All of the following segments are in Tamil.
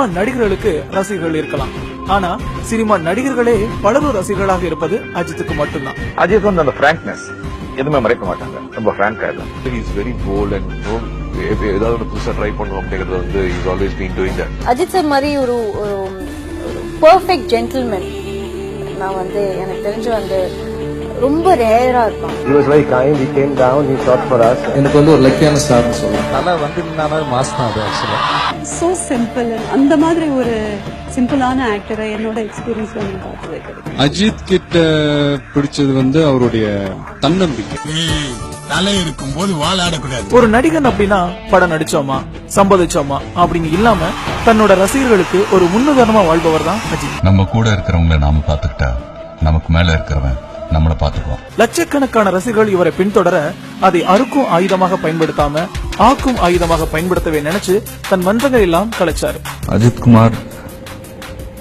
சினிமா நடிகர்களுக்கு ரசிகர்கள் இருக்கலாம், ஆனா சினிமா நடிகர்களே பலரும் ரசிகர்களாக இருப்பது அஜித்துக்கு மட்டும்தான். அஜித் வந்து அந்த பிராங்க்னஸ் எதுவுமே மறைக்க மாட்டாங்க, ரொம்ப பிராங்கா இருக்கும். இஸ் வெரி போல்ட் அண்ட் ஏதாவது ஒரு புதுசா ட்ரை பண்ணுவோம் அப்படிங்கறது வந்து is always been doing that. Ajith sir மாதிரி ஒரு பெர்ஃபெக்ட் ஜென்டில்மேன் நான் வந்து எனக்கு தெரிஞ்சு வந்து ரொம்ப ரேரா இருப்பான். He was very kind. He came down. He fought for us. எனக்கு வந்து ஒரு லக்கியான ஸ்டார்னு சொல்லலாம். தலை வந்து நின்னா மாஸ் தான் அது ஆக்சுவலா. So simple. அந்த மாதிரி ஒரு சிம்பிளான ஆக்டரை என்னோட எக்ஸ்பீரியன்ஸ் வந்து பார்த்ததே கிடையாது. அஜித் கிட்ட பிடிச்சது வந்து அவருடைய தன்னம்பிக்கை. தலை இருக்கும் போது வாழாடக்கூடாது. ஒரு நடிகன் அப்படின்னா படம் நடிச்சோமா சம்பாதிச்சோமா அப்படின்னு இல்லாம தன்னோட ரசிகர்களுக்கு ஒரு முன்னுதாரணமா வாழ்பவர் தான் அஜித். நம்ம கூட இருக்கிறவங்கள நாம பாத்துக்கிட்டா நமக்கு மேல இருக்கிறவன் நம்மள பாத்துக்குவோம். லட்சக்கணக்கான ரசிகர்கள் இவரை பின்தொடர அதை அறுக்கும் ஆயுதமாக பயன்படுத்தாம ஆக்கும் ஆயுதமாக பயன்படுத்தவே நினைச்சு தன் மன்றங்கள் எல்லாம் கலைச்சாரு. Ajith Kumar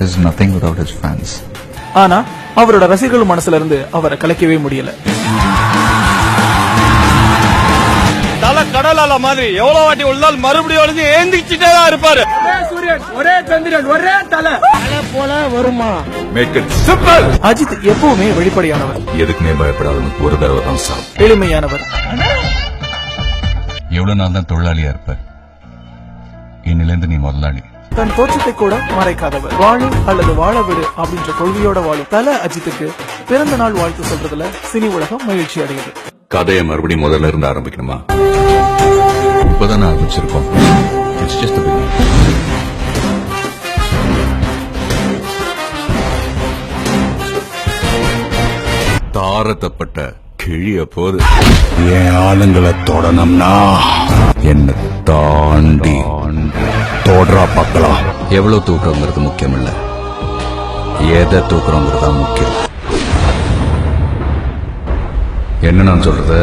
is nothing without his fans. ஆனா அவரோட ரசிகர்கள் மனசுல இருந்து அவரை கலைக்கவே முடியல. தலை கடலால மாதிரி எவ்வளவு வாட்டி உள்ளால் மறுபடியும் வந்து ஏந்திச்சுட்டே தான் இருப்பாரு. சூரியன் ஒரே சந்திரன் ஒரே தலை போல வருமா? Make it simple. அஜித் எப்பவுமே வெளிப்படையானவர், எதுக்குமே பயப்படாத ஒரு தடவை தான் சார். எளிமையானவர். எவ்வளவு நாள் தான் தொழிலாளியா இருப்ப, இன்னிலிருந்து நீ முதலாளி. தன் தோற்றத்தை கூட மறைக்காதவர். வாழு அல்லது வாழ விடு அப்படின்ற கொள்கையோட வாழும் தல அஜித்துக்கு பிறந்த நாள் வாழ்த்து சொல்றதுல சினி உலகம் மகிழ்ச்சி அடையுது. கதையை மறுபடியும் முதல்ல இருந்து ஆரம்பிக்கணுமா? இப்பதான் ஆரம்பிச்சிருக்கோம். It's just the beginning. தாரத்தப்பட்ட கிழிய போது என் ஆளுங்களை தொடணும்னா என்ன தாண்டி தோடுறா பார்க்கலாம். எவ்வளவு தூக்குறோங்கிறது முக்கியம் இல்ல, எதை தூக்குறோங்கிறது தான் முக்கியம். என்ன நான் சொல்றது?